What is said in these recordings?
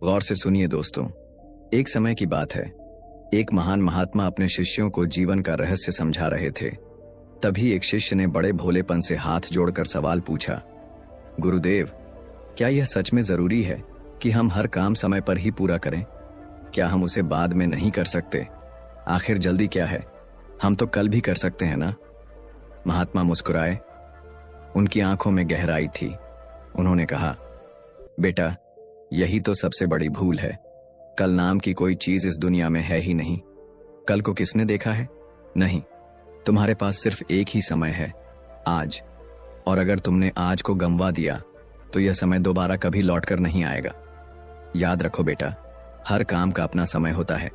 गौर से सुनिए दोस्तों, एक समय की बात है। एक महान महात्मा अपने शिष्यों को जीवन का रहस्य समझा रहे थे। तभी एक शिष्य ने बड़े भोलेपन से हाथ जोड़कर सवाल पूछा, गुरुदेव, क्या यह सच में जरूरी है कि हम हर काम समय पर ही पूरा करें? क्या हम उसे बाद में नहीं कर सकते? आखिर जल्दी क्या है? हम तो कल भी कर सकते हैं ना? महात्मा मुस्कुराए। उनकी आंखों में गहराई थी। उन्होंने कहा, बेटा, यही तो सबसे बड़ी भूल है। कल नाम की कोई चीज इस दुनिया में है ही नहीं। कल को किसने देखा है? नहीं। तुम्हारे पास सिर्फ एक ही समय है, आज। और अगर तुमने आज को गंवा दिया तो यह समय दोबारा कभी लौटकर नहीं आएगा। याद रखो बेटा, हर काम का अपना समय होता है।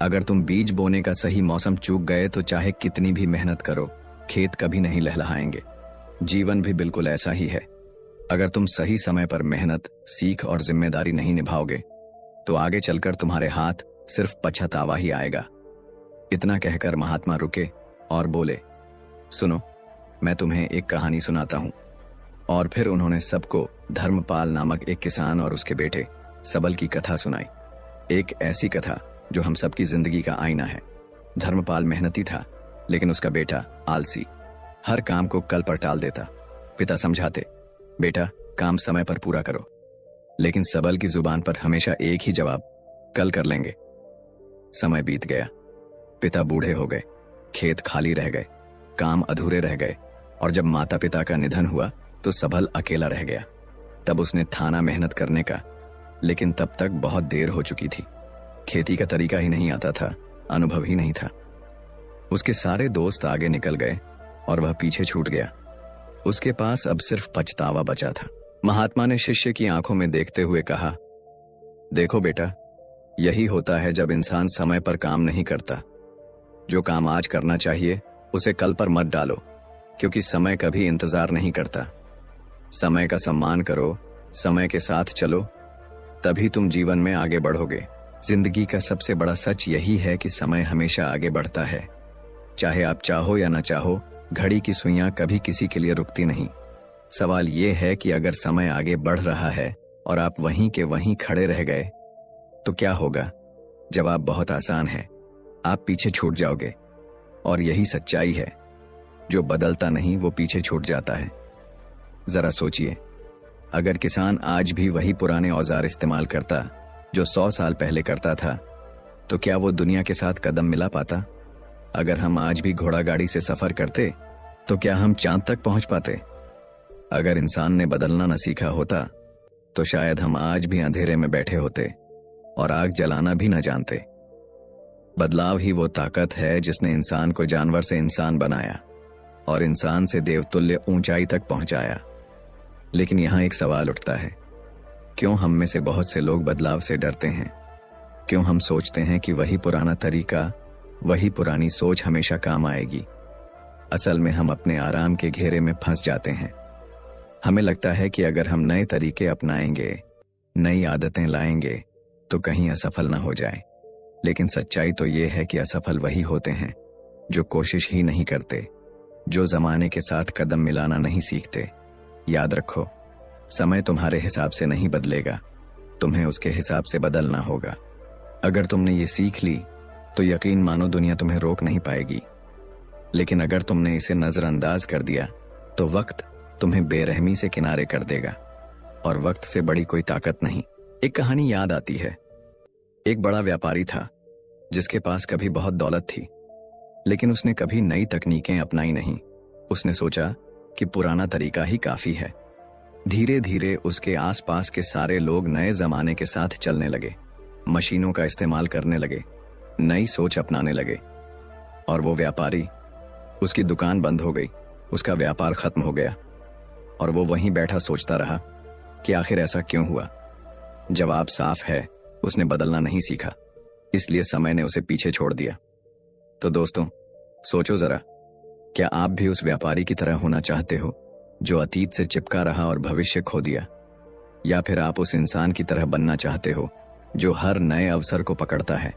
अगर तुम बीज बोने का सही मौसम चूक गए तो चाहे कितनी भी मेहनत करो, खेत कभी नहीं लहलहाएंगे। जीवन भी बिल्कुल ऐसा ही है। अगर तुम सही समय पर मेहनत, सीख और जिम्मेदारी नहीं निभाओगे तो आगे चलकर तुम्हारे हाथ सिर्फ पछतावा ही आएगा। इतना कहकर महात्मा रुके और बोले, सुनो, मैं तुम्हें एक कहानी सुनाता हूं। और फिर उन्होंने सबको धर्मपाल नामक एक किसान और उसके बेटे सबल की कथा सुनाई। एक ऐसी कथा जो हम सबकी जिंदगी का आईना है। धर्मपाल मेहनती था, लेकिन उसका बेटा आलसी, हर काम को कल पर टाल देता। पिता समझाते, बेटा, काम समय पर पूरा करो, लेकिन सबल की जुबान पर हमेशा एक ही जवाब, कल कर लेंगे। समय बीत गया, पिता बूढ़े हो गए, खेत खाली रह गए, काम अधूरे रह गए, और जब माता पिता का निधन हुआ तो सबल अकेला रह गया। तब उसने ठाना मेहनत करने का, लेकिन तब तक बहुत देर हो चुकी थी। खेती का तरीका ही नहीं आता था, अनुभव ही नहीं था। उसके सारे दोस्त आगे निकल गए और वह पीछे छूट गया। उसके पास अब सिर्फ पछतावा बचा था। महात्मा ने शिष्य की आंखों में देखते हुए कहा, देखो बेटा, यही होता है जब इंसान समय पर काम नहीं करता। जो काम आज करना चाहिए उसे कल पर मत डालो, क्योंकि समय कभी इंतजार नहीं करता। समय का सम्मान करो, समय के साथ चलो, तभी तुम जीवन में आगे बढ़ोगे। जिंदगी का सबसे बड़ा सच यही है कि समय हमेशा आगे बढ़ता है। चाहे आप चाहो या ना चाहो, घड़ी की सुइयां कभी किसी के लिए रुकती नहीं। सवाल यह है कि अगर समय आगे बढ़ रहा है और आप वहीं के वहीं खड़े रह गए तो क्या होगा? जवाब बहुत आसान है, आप पीछे छूट जाओगे। और यही सच्चाई है, जो बदलता नहीं वो पीछे छूट जाता है। जरा सोचिए, अगर किसान आज भी वही पुराने औजार इस्तेमाल करता जो 100 साल पहले करता था, तो क्या वो दुनिया के साथ कदम मिला पाता? अगर हम आज भी घोड़ा गाड़ी से सफर करते तो क्या हम चांद तक पहुंच पाते? अगर इंसान ने बदलना न सीखा होता तो शायद हम आज भी अंधेरे में बैठे होते और आग जलाना भी न जानते। बदलाव ही वो ताकत है जिसने इंसान को जानवर से इंसान बनाया और इंसान से देवतुल्य ऊंचाई तक पहुंचाया। लेकिन यहां एक सवाल उठता है, क्यों हम में से बहुत से लोग बदलाव से डरते हैं? क्यों हम सोचते हैं कि वही पुराना तरीका, वही पुरानी सोच हमेशा काम आएगी? असल में हम अपने आराम के घेरे में फंस जाते हैं। हमें लगता है कि अगर हम नए तरीके अपनाएंगे, नई आदतें लाएंगे तो कहीं असफल ना हो जाए। लेकिन सच्चाई तो ये है कि असफल वही होते हैं जो कोशिश ही नहीं करते, जो जमाने के साथ कदम मिलाना नहीं सीखते। याद रखो, समय तुम्हारे हिसाब से नहीं बदलेगा, तुम्हें उसके हिसाब से बदलना होगा। अगर तुमने ये सीख ली तो यकीन मानो दुनिया तुम्हें रोक नहीं पाएगी। लेकिन अगर तुमने इसे नजरअंदाज कर दिया तो वक्त तुम्हें बेरहमी से किनारे कर देगा, और वक्त से बड़ी कोई ताकत नहीं। एक कहानी याद आती है। एक बड़ा व्यापारी था जिसके पास कभी बहुत दौलत थी, लेकिन उसने कभी नई तकनीकें अपनाई नहीं। उसने सोचा कि पुराना तरीका ही काफी है। धीरे धीरे उसके आसपास के सारे लोग नए जमाने के साथ चलने लगे, मशीनों का इस्तेमाल करने लगे, नई सोच अपनाने लगे। और वो व्यापारी, उसकी दुकान बंद हो गई, उसका व्यापार खत्म हो गया, और वो वहीं बैठा सोचता रहा कि आखिर ऐसा क्यों हुआ। जवाब साफ है, उसने बदलना नहीं सीखा, इसलिए समय ने उसे पीछे छोड़ दिया। तो दोस्तों, सोचो जरा, क्या आप भी उस व्यापारी की तरह होना चाहते हो जो अतीत से चिपका रहा और भविष्य खो दिया? या फिर आप उस इंसान की तरह बनना चाहते हो जो हर नए अवसर को पकड़ता है,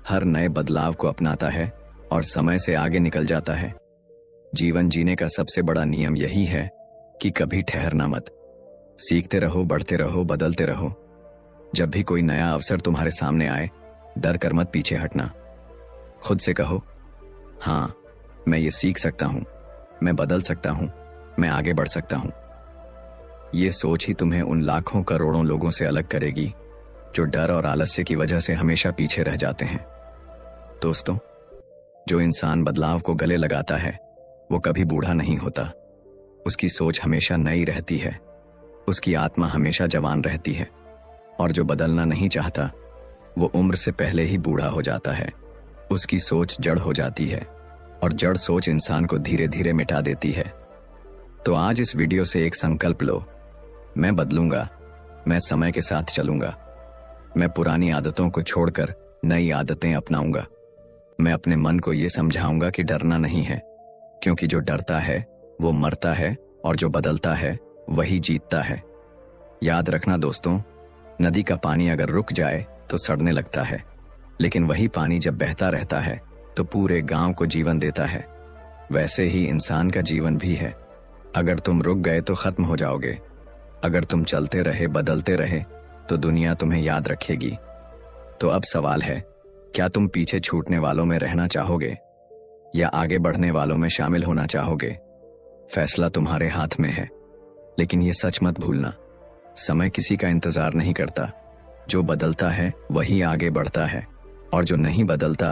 हर नए बदलाव को अपनाता है और समय से आगे निकल जाता है? जीवन जीने का सबसे बड़ा नियम यही है कि कभी ठहरना मत। सीखते रहो, बढ़ते रहो, बदलते रहो। जब भी कोई नया अवसर तुम्हारे सामने आए, डर कर मत पीछे हटना। खुद से कहो, हाँ, मैं ये सीख सकता हूं, मैं बदल सकता हूं, मैं आगे बढ़ सकता हूं। ये सोच ही तुम्हें उन लाखों करोड़ों लोगों से अलग करेगी जो डर और आलस्य की वजह से हमेशा पीछे रह जाते हैं। दोस्तों, जो इंसान बदलाव को गले लगाता है वो कभी बूढ़ा नहीं होता। उसकी सोच हमेशा नई रहती है, उसकी आत्मा हमेशा जवान रहती है। और जो बदलना नहीं चाहता वो उम्र से पहले ही बूढ़ा हो जाता है। उसकी सोच जड़ हो जाती है और जड़ सोच इंसान को धीरे धीरे मिटा देती है। तो आज इस वीडियो से एक संकल्प लो, मैं बदलूंगा, मैं समय के साथ चलूंगा, मैं पुरानी आदतों को छोड़कर नई आदतें अपनाऊंगा। मैं अपने मन को ये समझाऊंगा कि डरना नहीं है, क्योंकि जो डरता है वो मरता है और जो बदलता है वही जीतता है। याद रखना दोस्तों, नदी का पानी अगर रुक जाए तो सड़ने लगता है, लेकिन वही पानी जब बहता रहता है तो पूरे गांव को जीवन देता है। वैसे ही इंसान का जीवन भी है। अगर तुम रुक गए तो खत्म हो जाओगे, अगर तुम चलते रहे, बदलते रहे तो दुनिया तुम्हें याद रखेगी। तो अब सवाल है, क्या तुम पीछे छूटने वालों में रहना चाहोगे या आगे बढ़ने वालों में शामिल होना चाहोगे? फैसला तुम्हारे हाथ में है, लेकिन ये सच मत भूलना, समय किसी का इंतजार नहीं करता। जो बदलता है वही आगे बढ़ता है और जो नहीं बदलता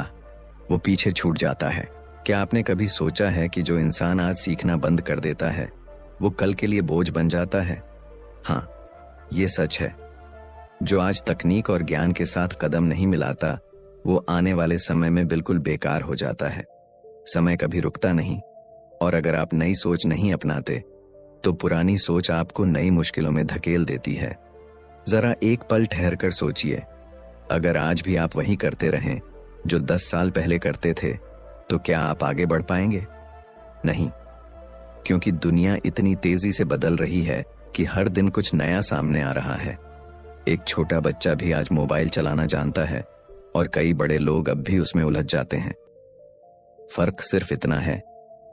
वो पीछे छूट जाता है। क्या आपने कभी सोचा है कि जो इंसान आज सीखना बंद कर देता है वो कल के लिए बोझ बन जाता है? हाँ, ये सच है। जो आज तकनीक और ज्ञान के साथ कदम नहीं मिलाता वो आने वाले समय में बिल्कुल बेकार हो जाता है। समय कभी रुकता नहीं, और अगर आप नई सोच नहीं अपनाते तो पुरानी सोच आपको नई मुश्किलों में धकेल देती है। जरा एक पल ठहर कर सोचिए, अगर आज भी आप वही करते रहें जो 10 साल पहले करते थे तो क्या आप आगे बढ़ पाएंगे? नहीं, क्योंकि दुनिया इतनी तेजी से बदल रही है कि हर दिन कुछ नया सामने आ रहा है। एक छोटा बच्चा भी आज मोबाइल चलाना जानता है और कई बड़े लोग अब भी उसमें उलझ जाते हैं। फर्क सिर्फ इतना है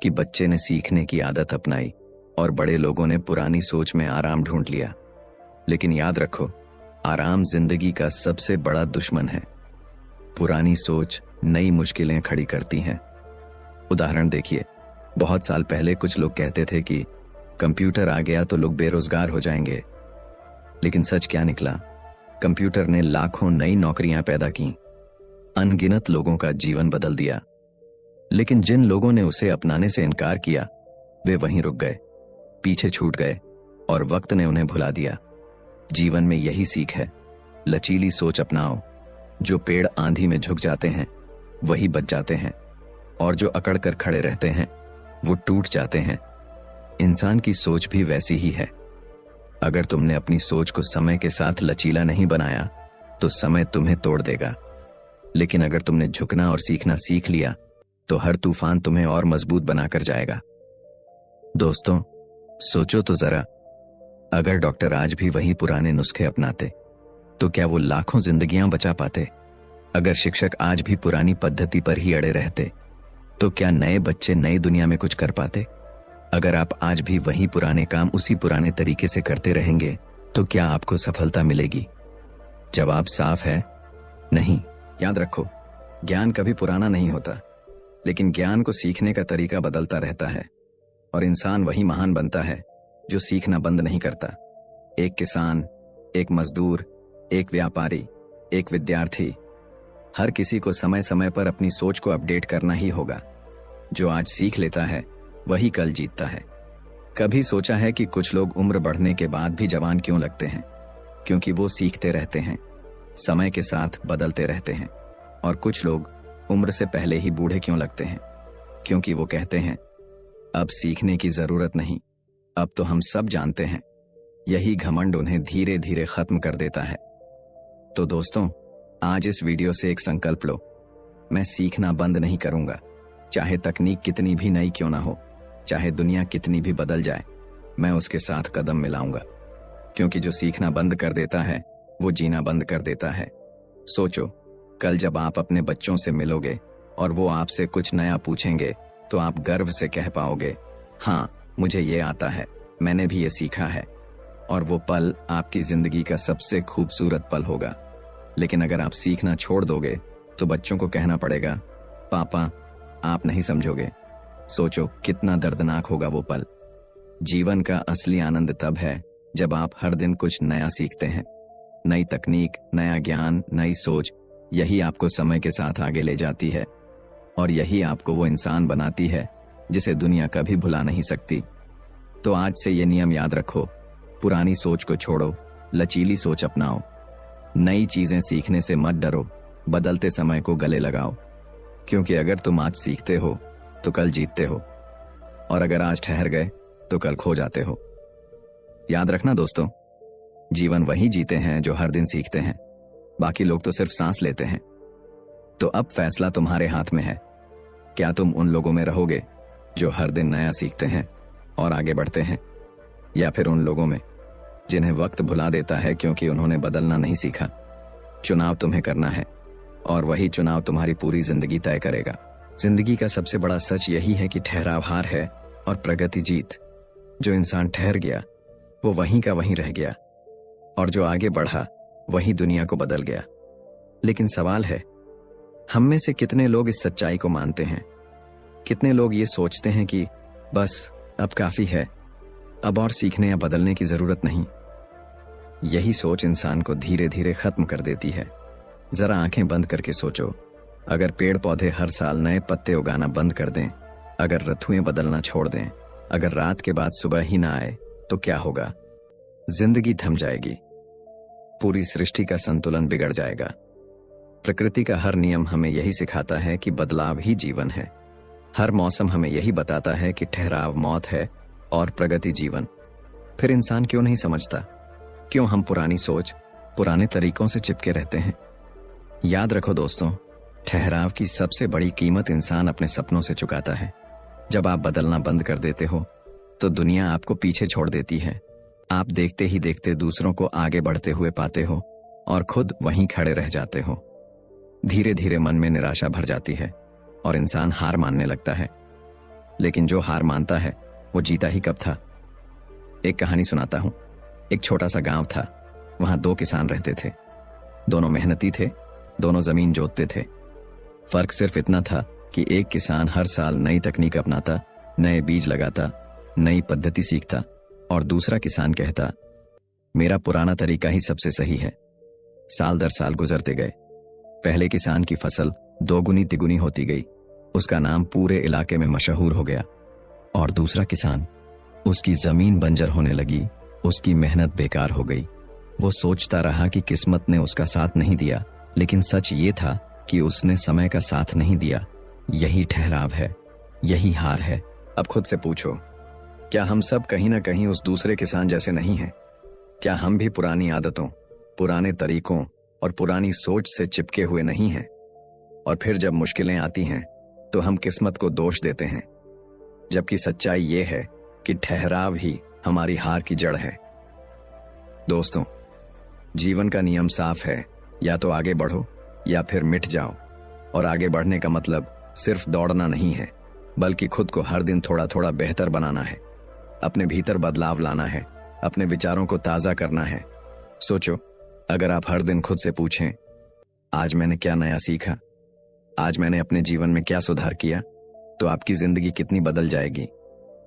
कि बच्चे ने सीखने की आदत अपनाई और बड़े लोगों ने पुरानी सोच में आराम ढूंढ लिया। लेकिन याद रखो, आराम जिंदगी का सबसे बड़ा दुश्मन है। पुरानी सोच नई मुश्किलें खड़ी करती हैं। उदाहरण देखिए, बहुत साल पहले कुछ लोग कहते थे कि कंप्यूटर आ गया तो लोग बेरोजगार हो जाएंगे। लेकिन सच क्या निकला? कंप्यूटर ने लाखों नई नौकरियां पैदा की, अनगिनत लोगों का जीवन बदल दिया। लेकिन जिन लोगों ने उसे अपनाने से इनकार किया वे वहीं रुक गए, पीछे छूट गए और वक्त ने उन्हें भुला दिया। जीवन में यही सीख है, लचीली सोच अपनाओ। जो पेड़ आंधी में झुक जाते हैं वही बच जाते हैं, और जो अकड़ कर खड़े रहते हैं वो टूट जाते हैं। इंसान की सोच भी वैसी ही है। अगर तुमने अपनी सोच को समय के साथ लचीला नहीं बनाया तो समय तुम्हें तोड़ देगा। लेकिन अगर तुमने झुकना और सीखना सीख लिया तो हर तूफान तुम्हें और मजबूत बनाकर जाएगा। दोस्तों, सोचो तो जरा, अगर डॉक्टर आज भी वही पुराने नुस्खे अपनाते तो क्या वो लाखों जिंदगियां बचा पाते? अगर शिक्षक आज भी पुरानी पद्धति पर ही अड़े रहते तो क्या नए बच्चे नई दुनिया में कुछ कर पाते? अगर आप आज भी वही पुराने काम उसी पुराने तरीके से करते रहेंगे तो क्या आपको सफलता मिलेगी? जवाब साफ है, नहीं। याद रखो, ज्ञान कभी पुराना नहीं होता, लेकिन ज्ञान को सीखने का तरीका बदलता रहता है। और इंसान वही महान बनता है जो सीखना बंद नहीं करता। एक किसान, एक मजदूर, एक व्यापारी, एक विद्यार्थी, हर किसी को समय समय पर अपनी सोच को अपडेट करना ही होगा। जो आज सीख लेता है वही कल जीतता है। कभी सोचा है कि कुछ लोग उम्र बढ़ने के बाद भी जवान क्यों लगते हैं? क्योंकि वो सीखते रहते हैं, समय के साथ बदलते रहते हैं। और कुछ लोग उम्र से पहले ही बूढ़े क्यों लगते हैं? क्योंकि वो कहते हैं अब सीखने की जरूरत नहीं, अब तो हम सब जानते हैं। यही घमंड उन्हें धीरे धीरे खत्म कर देता है। तो दोस्तों, आज इस वीडियो से एक संकल्प लो, मैं सीखना बंद नहीं करूंगा। चाहे तकनीक कितनी भी नई क्यों ना हो, चाहे दुनिया कितनी भी बदल जाए, मैं उसके साथ कदम मिलाऊंगा। क्योंकि जो सीखना बंद कर देता है वो जीना बंद कर देता है। सोचो, कल जब आप अपने बच्चों से मिलोगे और वो आपसे कुछ नया पूछेंगे तो आप गर्व से कह पाओगे, हाँ, मुझे ये आता है, मैंने भी ये सीखा है। और वो पल आपकी जिंदगी का सबसे खूबसूरत पल होगा। लेकिन अगर आप सीखना छोड़ दोगे तो बच्चों को कहना पड़ेगा, पापा आप नहीं समझोगे। सोचो कितना दर्दनाक होगा वो पल। जीवन का असली आनंद तब है जब आप हर दिन कुछ नया सीखते हैं। नई तकनीक, नया ज्ञान, नई सोच, यही आपको समय के साथ आगे ले जाती है और यही आपको वो इंसान बनाती है जिसे दुनिया कभी भुला नहीं सकती। तो आज से ये नियम याद रखो, पुरानी सोच को छोड़ो, लचीली सोच अपनाओ। नई चीजें सीखने से मत डरो, बदलते समय को गले लगाओ। क्योंकि अगर तुम आज सीखते हो तो कल जीतते हो, और अगर आज ठहर गए तो कल खो जाते हो। याद रखना दोस्तों, जीवन वही जीते हैं जो हर दिन सीखते हैं, बाकी लोग तो सिर्फ सांस लेते हैं। तो अब फैसला तुम्हारे हाथ में है। क्या तुम उन लोगों में रहोगे जो हर दिन नया सीखते हैं और आगे बढ़ते हैं, या फिर उन लोगों में जिन्हें वक्त भुला देता है क्योंकि उन्होंने बदलना नहीं सीखा? चुनाव तुम्हें करना है और वही चुनाव तुम्हारी पूरी जिंदगी तय करेगा। जिंदगी का सबसे बड़ा सच यही है कि ठहराव हार है और प्रगति जीत। जो इंसान ठहर गया वो वहीं का वहीं रह गया, और जो आगे बढ़ा वही दुनिया को बदल गया। लेकिन सवाल है, हम में से कितने लोग इस सच्चाई को मानते हैं? कितने लोग ये सोचते हैं कि बस अब काफी है, अब और सीखने या बदलने की जरूरत नहीं? यही सोच इंसान को धीरे धीरे खत्म कर देती है। जरा आंखें बंद करके सोचो, अगर पेड़ पौधे हर साल नए पत्ते उगाना बंद कर दें, अगर ऋतुएं बदलना छोड़ दें, अगर रात के बाद सुबह ही ना आए, तो क्या होगा? जिंदगी थम जाएगी, पूरी सृष्टि का संतुलन बिगड़ जाएगा। प्रकृति का हर नियम हमें यही सिखाता है कि बदलाव ही जीवन है। हर मौसम हमें यही बताता है कि ठहराव मौत है और प्रगति जीवन। फिर इंसान क्यों नहीं समझता? क्यों हम पुरानी सोच, पुराने तरीकों से चिपके रहते हैं? याद रखो दोस्तों, ठहराव की सबसे बड़ी कीमत इंसान अपने सपनों से चुकाता है। जब आप बदलना बंद कर देते हो तो दुनिया आपको पीछे छोड़ देती है। आप देखते ही देखते दूसरों को आगे बढ़ते हुए पाते हो और खुद वहीं खड़े रह जाते हो। धीरे धीरे मन में निराशा भर जाती है और इंसान हार मानने लगता है। लेकिन जो हार मानता है वो जीता ही कब था? एक कहानी सुनाता हूं। एक छोटा सा गांव था, वहां दो किसान रहते थे। दोनों मेहनती थे, दोनों जमीन जोतते थे। फर्क सिर्फ इतना था कि एक किसान हर साल नई तकनीक अपनाता, नए बीज लगाता, नई पद्धति सीखता, और दूसरा किसान कहता, मेरा पुराना तरीका ही सबसे सही है। साल दर साल गुजरते गए। पहले किसान की फसल दोगुनी तिगुनी होती गई, उसका नाम पूरे इलाके में मशहूर हो गया। और दूसरा किसान, उसकी जमीन बंजर होने लगी, उसकी मेहनत बेकार हो गई। वो सोचता रहा कि किस्मत ने उसका साथ नहीं दिया, लेकिन सच ये था कि उसने समय का साथ नहीं दिया। यही ठहराव है, यही हार है। अब खुद से पूछो, क्या हम सब कहीं ना कहीं उस दूसरे किसान जैसे नहीं हैं? क्या हम भी पुरानी आदतों, पुराने तरीकों और पुरानी सोच से चिपके हुए नहीं हैं? और फिर जब मुश्किलें आती हैं तो हम किस्मत को दोष देते हैं, जबकि सच्चाई ये है कि ठहराव ही हमारी हार की जड़ है। दोस्तों, जीवन का नियम साफ है, या तो आगे बढ़ो या फिर मिट जाओ। और आगे बढ़ने का मतलब सिर्फ दौड़ना नहीं है, बल्कि खुद को हर दिन थोड़ा थोड़ा बेहतर बनाना है। अपने भीतर बदलाव लाना है, अपने विचारों को ताजा करना है। सोचो, अगर आप हर दिन खुद से पूछें, आज मैंने क्या नया सीखा, आज मैंने अपने जीवन में क्या सुधार किया, तो आपकी जिंदगी कितनी बदल जाएगी।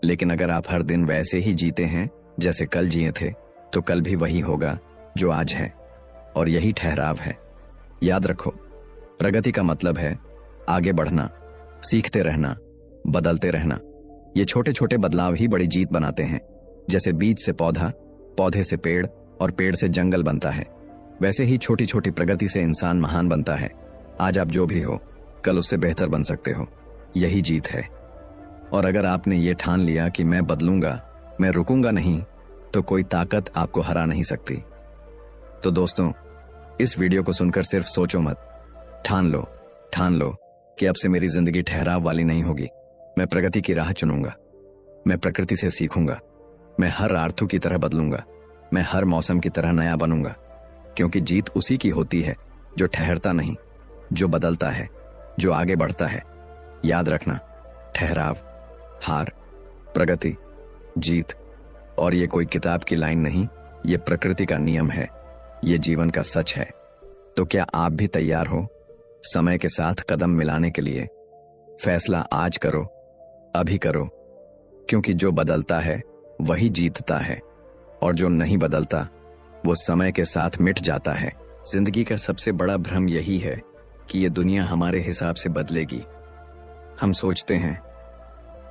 लेकिन अगर आप हर दिन वैसे ही जीते हैं जैसे कल जिए थे, तो कल भी वही होगा जो आज है, और यही ठहराव है। याद रखो, प्रगति का मतलब है आगे बढ़ना, सीखते रहना, बदलते रहना। ये छोटे छोटे बदलाव ही बड़ी जीत बनाते हैं। जैसे बीज से पौधा, पौधे से पेड़ और पेड़ से जंगल बनता है, वैसे ही छोटी छोटी प्रगति से इंसान महान बनता है। आज आप जो भी हो, कल उससे बेहतर बन सकते हो। यही जीत है। और अगर आपने ये ठान लिया कि मैं बदलूंगा, मैं रुकूंगा नहीं, तो कोई ताकत आपको हरा नहीं सकती। तो दोस्तों, इस वीडियो को सुनकर सिर्फ सोचो मत, ठान लो कि अब से मेरी जिंदगी ठहराव वाली नहीं होगी। मैं प्रगति की राह चुनूंगा, मैं प्रकृति से सीखूंगा, मैं हर आर्थू की तरह बदलूंगा, मैं हर मौसम की तरह नया बनूंगा। क्योंकि जीत उसी की होती है जो ठहरता नहीं, जो बदलता है, जो आगे बढ़ता है। याद रखना, ठहराव, हार, प्रगति, जीत। और ये कोई किताब की लाइन नहीं, ये प्रकृति का नियम है, ये जीवन का सच है। तो क्या आप भी तैयार हो समय के साथ कदम मिलाने के लिए? फैसला आज करो, अभी करो, क्योंकि जो बदलता है वही जीतता है और जो नहीं बदलता वो समय के साथ मिट जाता है। जिंदगी का सबसे बड़ा भ्रम यही है कि ये दुनिया हमारे हिसाब से बदलेगी। हम सोचते हैं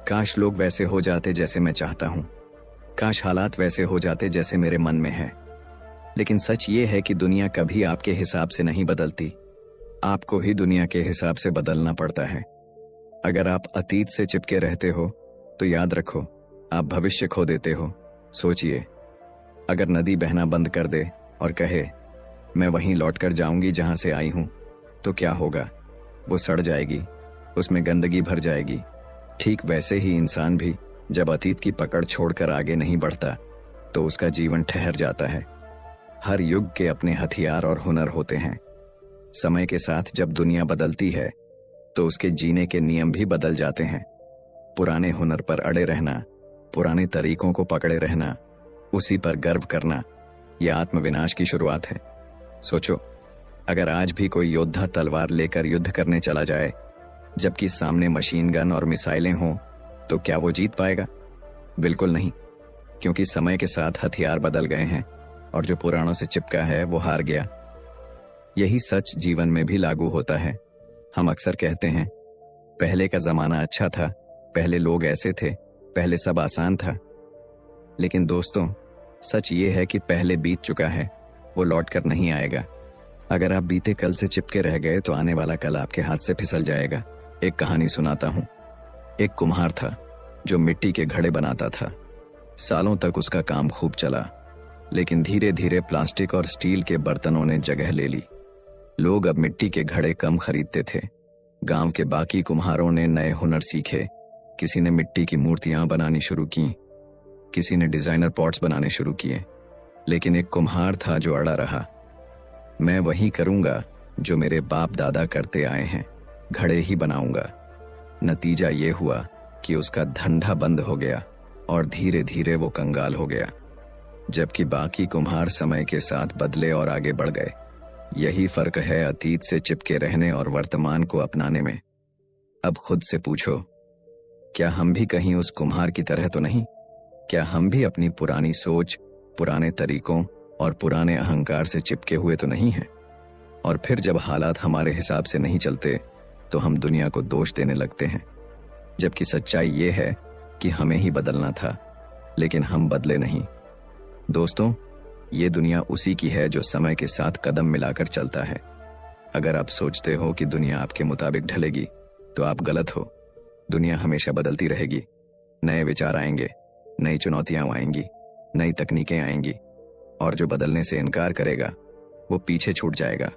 काश लोग वैसे हो जाते जैसे मैं चाहता हूं, काश हालात वैसे हो जाते जैसे मेरे मन में है। लेकिन सच ये है कि दुनिया कभी आपके हिसाब से नहीं बदलती, आपको ही दुनिया के हिसाब से बदलना पड़ता है। अगर आप अतीत से चिपके रहते हो तो याद रखो आप भविष्य खो देते हो। सोचिए, अगर नदी बहना बंद कर दे और कहे मैं वहीं लौटकर जाऊंगी जहां से आई हूं, तो क्या होगा? वो सड़ जाएगी, उसमें गंदगी भर जाएगी। ठीक वैसे ही इंसान भी जब अतीत की पकड़ छोड़कर आगे नहीं बढ़ता तो उसका जीवन ठहर जाता है। हर युग के अपने हथियार और हुनर होते हैं। समय के साथ जब दुनिया बदलती है तो उसके जीने के नियम भी बदल जाते हैं। पुराने हुनर पर अड़े रहना, पुराने तरीकों को पकड़े रहना, उसी पर गर्व करना, यह आत्मविनाश की शुरुआत है। सोचो, अगर आज भी कोई योद्धा तलवार लेकर युद्ध करने चला जाए जबकि सामने मशीन गन और मिसाइलें हों, तो क्या वो जीत पाएगा? बिल्कुल नहीं, क्योंकि समय के साथ हथियार बदल गए हैं और जो पुरानों से चिपका है वो हार गया। यही सच जीवन में भी लागू होता है। हम अक्सर कहते हैं पहले का जमाना अच्छा था, पहले लोग ऐसे थे, पहले सब आसान था। लेकिन दोस्तों, सच ये है कि पहले बीत चुका है, वो लौट कर नहीं आएगा। अगर आप बीते कल से चिपके रह गए तो आने वाला कल आपके हाथ से फिसल जाएगा। एक कहानी सुनाता हूं। एक कुम्हार था जो मिट्टी के घड़े बनाता था। सालों तक उसका काम खूब चला, लेकिन धीरे धीरे प्लास्टिक और स्टील के बर्तनों ने जगह ले ली। लोग अब मिट्टी के घड़े कम खरीदते थे। गांव के बाकी कुम्हारों ने नए हुनर सीखे। किसी ने मिट्टी की मूर्तियां बनानी शुरू की, किसी ने डिजाइनर पॉट्स बनाने शुरू किए। लेकिन एक कुम्हार था जो अड़ा रहा, मैं वही करूंगा जो मेरे बाप दादा करते आए हैं, घड़े ही बनाऊंगा। नतीजा ये हुआ कि उसका धंधा बंद हो गया और धीरे धीरे वो कंगाल हो गया, जबकि बाकी कुम्हार समय के साथ बदले और आगे बढ़ गए। यही फर्क है अतीत से चिपके रहने और वर्तमान को अपनाने में। अब खुद से पूछो, क्या हम भी कहीं उस कुम्हार की तरह तो नहीं? क्या हम भी अपनी पुरानी सोच, पुराने तरीकों और पुराने अहंकार से चिपके हुए तो नहीं हैं? और फिर जब हालात हमारे हिसाब से नहीं चलते तो हम दुनिया को दोष देने लगते हैं, जबकि सच्चाई ये है कि हमें ही बदलना था, लेकिन हम बदले नहीं। दोस्तों, ये दुनिया उसी की है जो समय के साथ कदम मिलाकर चलता है। अगर आप सोचते हो कि दुनिया आपके मुताबिक ढलेगी तो आप गलत हो। दुनिया हमेशा बदलती रहेगी। नए विचार आएंगे, नई चुनौतियां आएंगी, नई तकनीकें आएंगी, और जो बदलने से इनकार करेगा वो पीछे छूट जाएगा।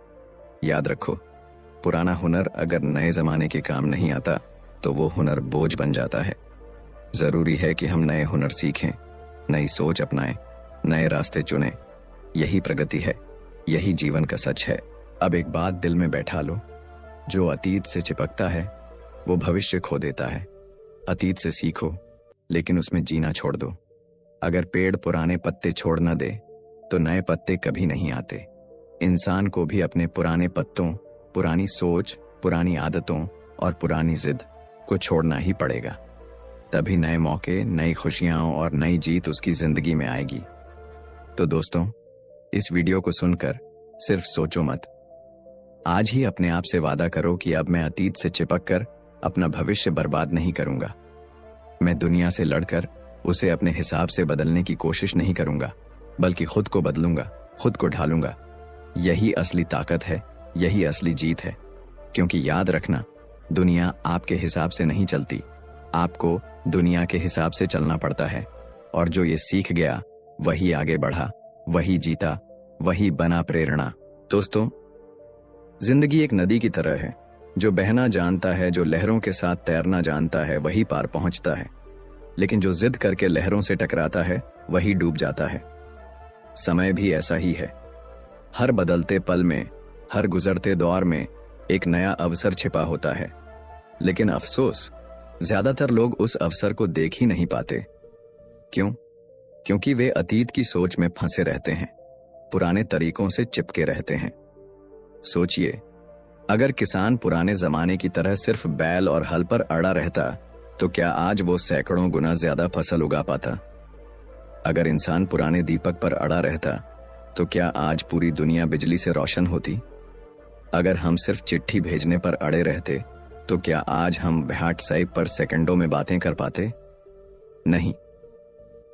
याद रखो, पुराना हुनर अगर नए जमाने के काम नहीं आता तो वो हुनर बोझ बन जाता है। जरूरी है कि हम नए हुनर सीखें, नई सोच अपनाएं, नए रास्ते चुनें। यही प्रगति है, यही जीवन का सच है। अब एक बात दिल में बैठा लो, जो अतीत से चिपकता है वो भविष्य खो देता है। अतीत से सीखो, लेकिन उसमें जीना छोड़ दो। अगर पेड़ पुराने पत्ते छोड़ न दे तो नए पत्ते कभी नहीं आते। इंसान को भी अपने पुराने पत्तों, पुरानी सोच, पुरानी आदतों और पुरानी जिद को छोड़ना ही पड़ेगा। तभी नए मौके, नई खुशियां और नई जीत उसकी जिंदगी में आएगी। तो दोस्तों, इस वीडियो को सुनकर सिर्फ सोचो मत, आज ही अपने आप से वादा करो कि अब मैं अतीत से चिपककर अपना भविष्य बर्बाद नहीं करूंगा। मैं दुनिया से लड़कर उसे अपने हिसाब से बदलने की कोशिश नहीं करूंगा, बल्कि खुद को बदलूंगा, खुद को ढालूंगा। यही असली ताकत है, यही असली जीत है। क्योंकि याद रखना, दुनिया आपके हिसाब से नहीं चलती, आपको दुनिया के हिसाब से चलना पड़ता है। और जो ये सीख गया वही आगे बढ़ा, वही जीता, वही बना प्रेरणा। दोस्तों, जिंदगी एक नदी की तरह है, जो बहना जानता है, जो लहरों के साथ तैरना जानता है, वही पार पहुंचता है। लेकिन जो जिद करके लहरों से टकराता है वही डूब जाता है। समय भी ऐसा ही है। हर बदलते पल में, हर गुजरते दौर में एक नया अवसर छिपा होता है। लेकिन अफसोस, ज्यादातर लोग उस अवसर को देख ही नहीं पाते। क्यों? क्योंकि वे अतीत की सोच में फंसे रहते हैं, पुराने तरीकों से चिपके रहते हैं। सोचिए, अगर किसान पुराने जमाने की तरह सिर्फ बैल और हल पर अड़ा रहता तो क्या आज वो सैकड़ों गुना ज्यादा फसल उगा पाता? अगर इंसान पुराने दीपक पर अड़ा रहता तो क्या आज पूरी दुनिया बिजली से रोशन होती? अगर हम सिर्फ चिट्ठी भेजने पर अड़े रहते तो क्या आज हम व्हाट्सएप पर सेकंडों में बातें कर पाते? नहीं।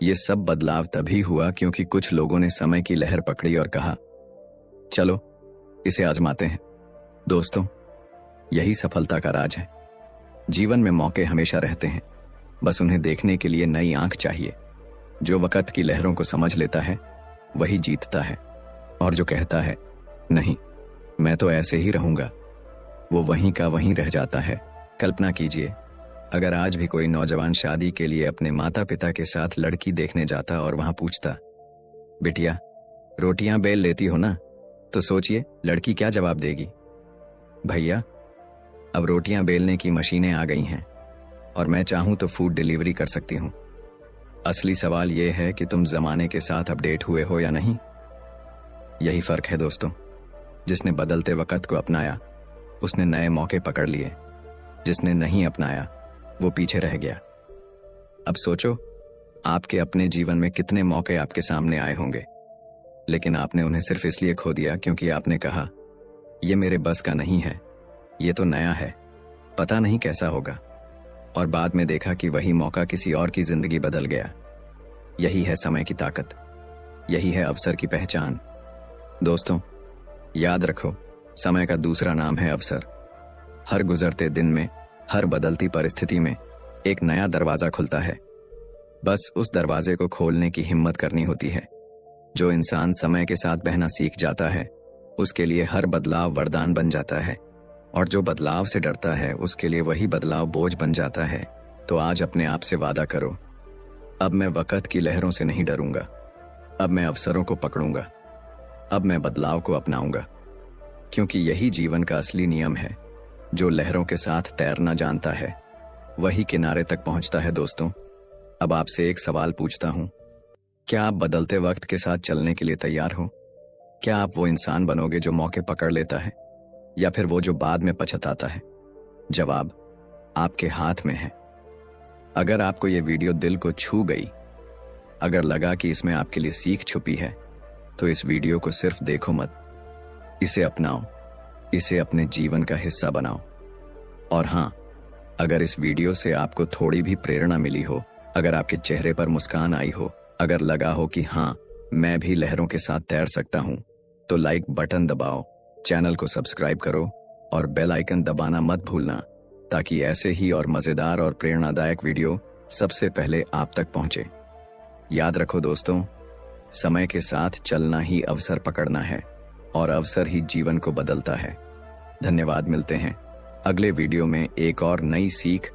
ये सब बदलाव तभी हुआ क्योंकि कुछ लोगों ने समय की लहर पकड़ी और कहा, चलो इसे आजमाते हैं। दोस्तों, यही सफलता का राज है। जीवन में मौके हमेशा रहते हैं, बस उन्हें देखने के लिए नई आंख चाहिए। जो वक्त की लहरों को समझ लेता है वही जीतता है, और जो कहता है नहीं मैं तो ऐसे ही रहूंगा, वो वहीं का वहीं रह जाता है। कल्पना कीजिए, अगर आज भी कोई नौजवान शादी के लिए अपने माता पिता के साथ लड़की देखने जाता और वहां पूछता, बिटिया रोटियां बेल लेती हो ना? तो सोचिए लड़की क्या जवाब देगी? भैया अब रोटियां बेलने की मशीनें आ गई हैं और मैं चाहूं तो फूड डिलीवरी कर सकती हूं। असली सवाल यह है कि तुम जमाने के साथ अपडेट हुए हो या नहीं। यही फर्क है दोस्तों। जिसने बदलते वक्त को अपनाया उसने नए मौके पकड़ लिए, जिसने नहीं अपनाया वो पीछे रह गया। अब सोचो, आपके अपने जीवन में कितने मौके आपके सामने आए होंगे, लेकिन आपने उन्हें सिर्फ इसलिए खो दिया क्योंकि आपने कहा ये मेरे बस का नहीं है, ये तो नया है, पता नहीं कैसा होगा। और बाद में देखा कि वही मौका किसी और की जिंदगी बदल गया। यही है समय की ताकत, यही है अवसर की पहचान। दोस्तों, याद रखो, समय का दूसरा नाम है अवसर। हर गुजरते दिन में, हर बदलती परिस्थिति में एक नया दरवाजा खुलता है। बस उस दरवाजे को खोलने की हिम्मत करनी होती है। जो इंसान समय के साथ बहना सीख जाता है उसके लिए हर बदलाव वरदान बन जाता है, और जो बदलाव से डरता है उसके लिए वही बदलाव बोझ बन जाता है। तो आज अपने आप से वादा करो, अब मैं वक्त की लहरों से नहीं डरूंगा, अब मैं अवसरों को पकड़ूंगा, अब मैं बदलाव को अपनाऊंगा। क्योंकि यही जीवन का असली नियम है। जो लहरों के साथ तैरना जानता है वही किनारे तक पहुंचता है। दोस्तों, अब आपसे एक सवाल पूछता हूं, क्या आप बदलते वक्त के साथ चलने के लिए तैयार हो? क्या आप वो इंसान बनोगे जो मौके पकड़ लेता है, या फिर वो जो बाद में पछताता है? जवाब आपके हाथ में है। अगर आपको ये वीडियो दिल को छू गई, अगर लगा कि इसमें आपके लिए सीख छुपी है, तो इस वीडियो को सिर्फ देखो मत, इसे अपनाओ, इसे अपने जीवन का हिस्सा बनाओ। और हाँ, अगर इस वीडियो से आपको थोड़ी भी प्रेरणा मिली हो, अगर आपके चेहरे पर मुस्कान आई हो, अगर लगा हो कि हाँ मैं भी लहरों के साथ तैर सकता हूं, तो लाइक बटन दबाओ, चैनल को सब्सक्राइब करो और बेल आइकन दबाना मत भूलना, ताकि ऐसे ही और मजेदार और प्रेरणादायक वीडियो सबसे पहले आप तक पहुंचे। याद रखो दोस्तों, समय के साथ चलना ही अवसर पकड़ना है, और अवसर ही जीवन को बदलता है। धन्यवाद। मिलते हैं अगले वीडियो में एक और नई सीख